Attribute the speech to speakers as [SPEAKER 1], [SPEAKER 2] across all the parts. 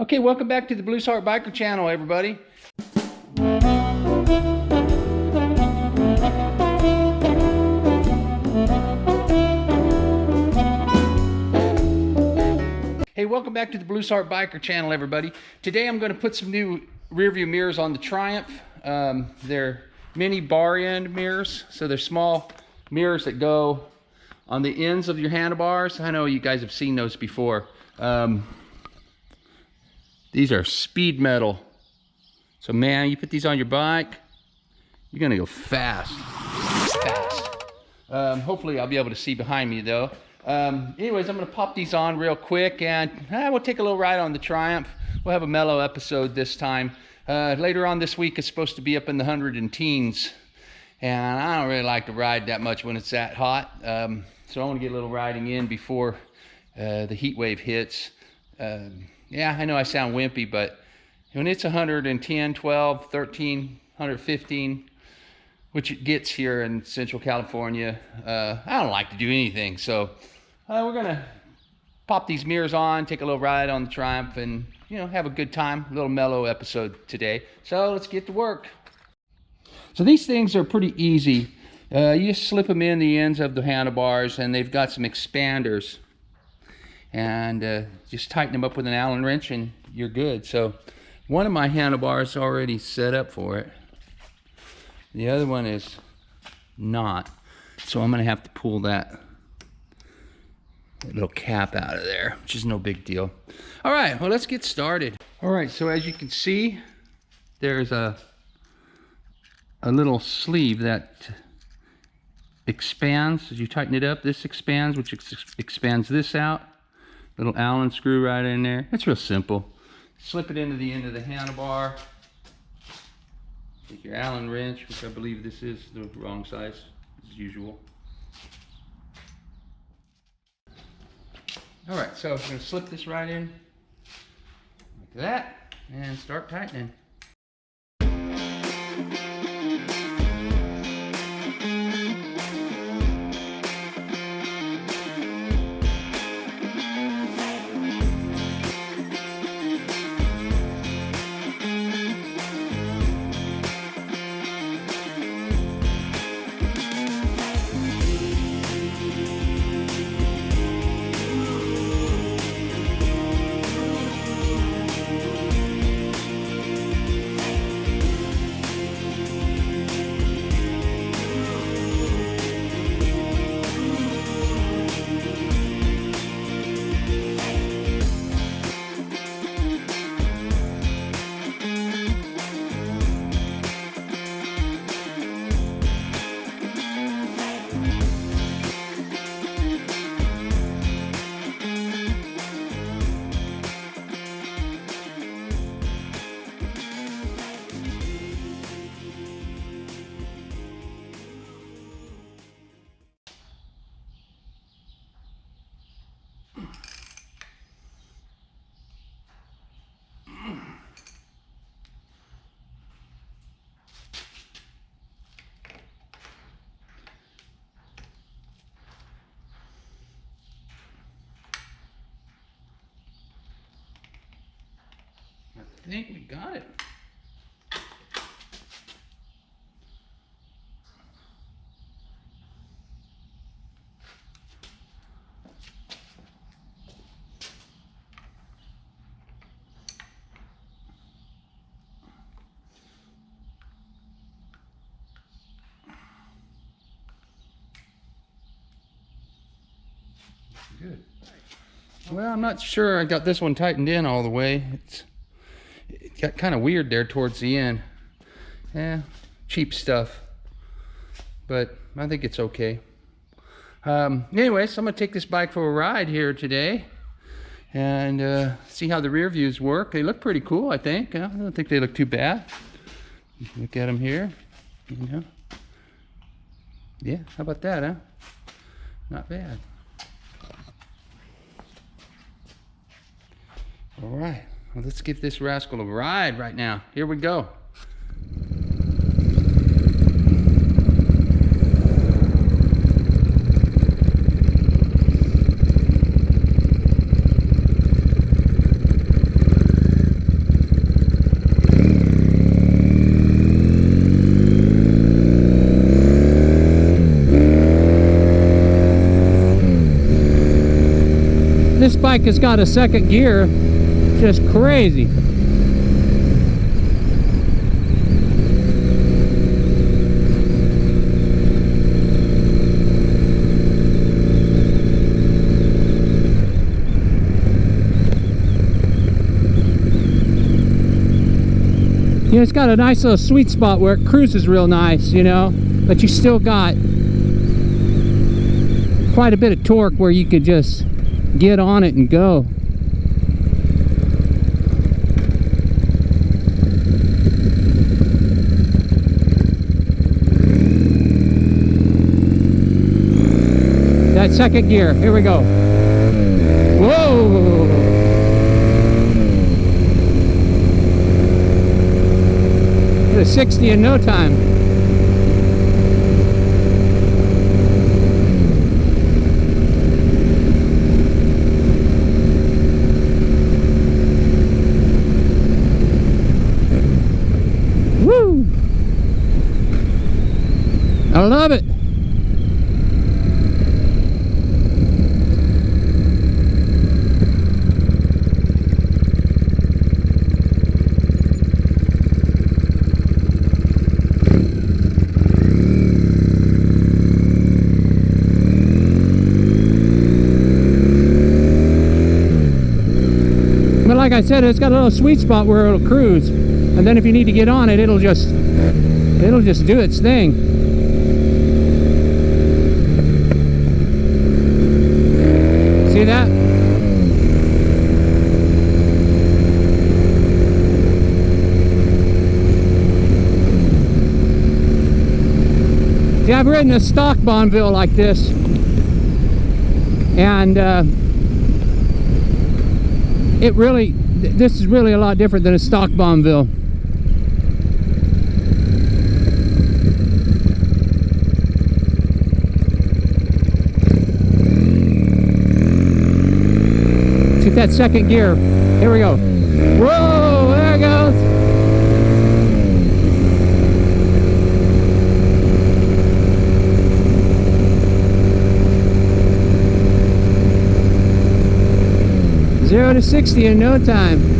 [SPEAKER 1] Okay, welcome back to the Blues Heart Biker channel, everybody. Hey, welcome back to the Blues Heart Biker channel, everybody. Today I'm going to put some new rear view mirrors on the Triumph. They're mini bar end mirrors, so they're small mirrors that go on the ends of your handlebars. I know you guys have seen those before. These are speed metal. So man, you put these on your bike, you're gonna go fast. Hopefully I'll be able to see behind me though. Anyways, I'm gonna pop these on real quick and we'll take a little ride on the Triumph. We'll have a mellow episode this time. Later on this week, it's supposed to be up in the 100 and teens. And I don't really like to ride that much when it's that hot. So I wanna get a little riding in before the heat wave hits. Yeah, I know I sound wimpy, but when it's 110, 12, 13, 115, which it gets here in Central California, I don't like to do anything. So we're gonna pop these mirrors on, take a little ride on the Triumph, and have a good time. A little mellow episode today. So let's get to work. So these things are pretty easy. You just slip them in the ends of the handlebars, and they've got some expanders. And just tighten them up with an Allen wrench and you're good. So one of my handlebars is already set up for it. The other one is not. So I'm gonna have to pull that little cap out of there, which is no big deal. All right, well, let's get started. All right, so as you can see, there's a little sleeve that expands. As you tighten it up, this expands, which expands this out. Little Allen screw right in there. It's real simple. Slip it into the end of the handlebar. Take your Allen wrench, which I believe this is the wrong size as usual. All right, so I'm going to slip this right in like that and start tightening. I think we got it. Good. Well, I'm not sure I got this one tightened in all the way. It got kind of weird there towards the end. Yeah, cheap stuff, but I think it's okay. Anyways, I'm gonna take this bike for a ride here today and see how the rear views work. They look pretty cool, I think. I don't think they look too bad. Look at them here. Yeah, how about that, huh? Not bad. All right, well, let's give this rascal a ride right now. Here we go.
[SPEAKER 2] bike has got a second gear. Just crazy. You know, it's got a nice little sweet spot where it cruises real nice, you know, but you still got quite a bit of torque where you could just get on it and go. That second gear, here we go. Whoa! Hit a 60 in no time. Woo! I love it. But like I said, it's got a little sweet spot where it'll cruise, and then if you need to get on it, it'll just do its thing. See that? See, I've ridden a stock Bonneville like this, and this is really a lot different than a stock Bonneville. Let's get that second gear. Here we go. Whoa, there it goes. Zero to 60 in no time.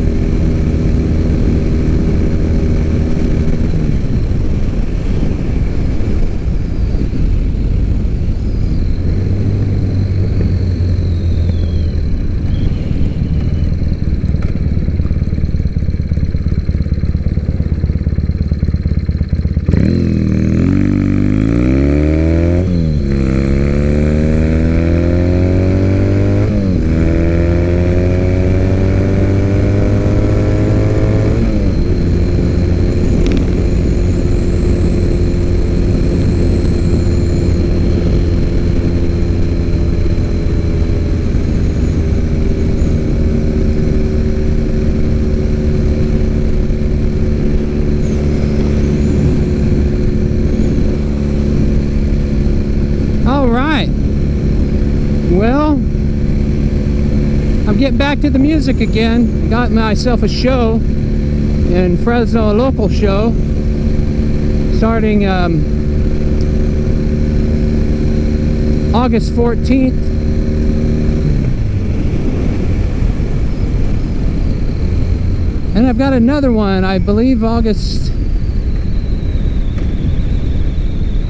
[SPEAKER 2] Well, I'm getting back to the music again. Got myself a show in Fresno, a local show, starting August 14th. And I've got another one, I believe August.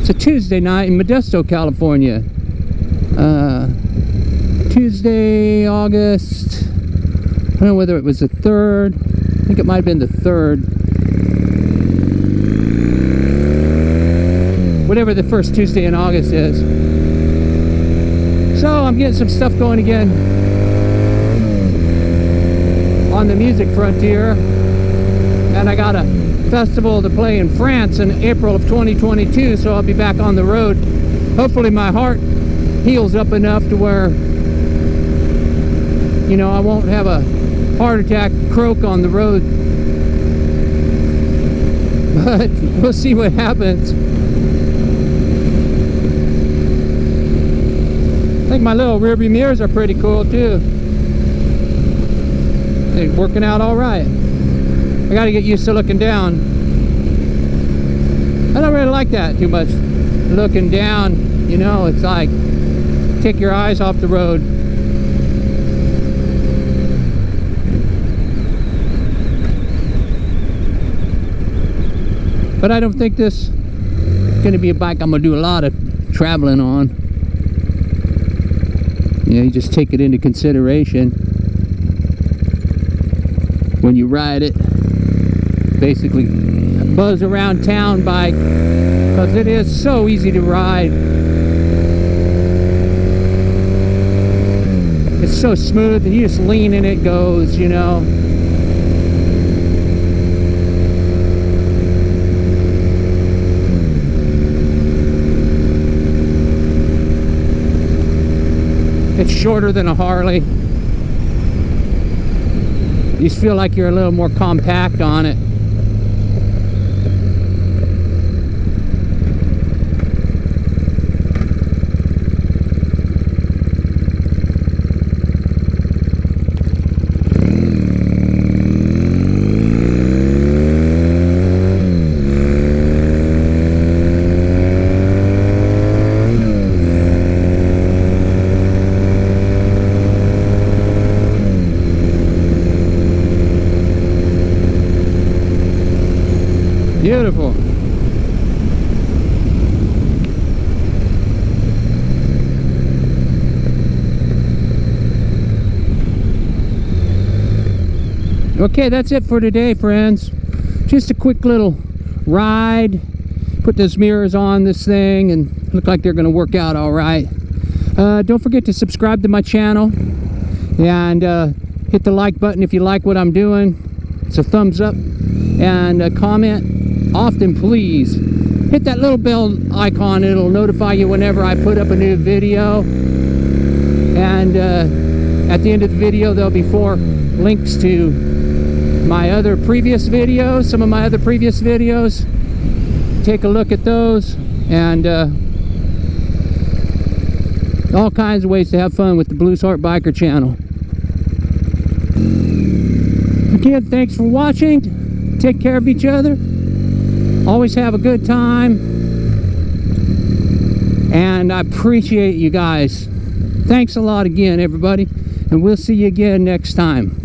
[SPEAKER 2] It's a Tuesday night in Modesto, California. Tuesday, August, I don't know whether it was the 3rd. I think it might have been the 3rd. Whatever the first Tuesday in August is. So I'm getting some stuff going again on the music frontier. And I got a festival to play in France in April of 2022, so I'll be back on the road. Hopefully my heart heals up enough to where, you know, I won't have a heart attack croak on the road. But we'll see what happens. I think my little rearview mirrors are pretty cool too. They're working out all right. I gotta get used to looking down. I don't really like that too much. Looking down, you know, it's like take your eyes off the road. But I don't think this is going to be a bike I'm going to do a lot of traveling on. You know, you just take it into consideration when you ride it. Basically, a buzz around town bike, because it is so easy to ride. It's so smooth, and you just lean and it goes, you know. It's shorter than a Harley. You just feel like you're a little more compact on it. Beautiful. Okay, that's it for today, friends. Just a quick little ride. Put those mirrors on this thing and look like they're going to work out all right. Don't forget to subscribe to my channel and hit the like button if you like what I'm doing. It's a thumbs up, and comment often, please. Hit that little bell icon. It'll notify you whenever I put up a new video. And at the end of the video, there'll be 4 links to my other previous videos, some of my other previous videos. Take a look at those, and all kinds of ways to have fun with the Blues Harp Biker channel. Again, thanks for watching. Take care of each other. Always have a good time. And I appreciate you guys. Thanks a lot again, everybody. And we'll see you again next time.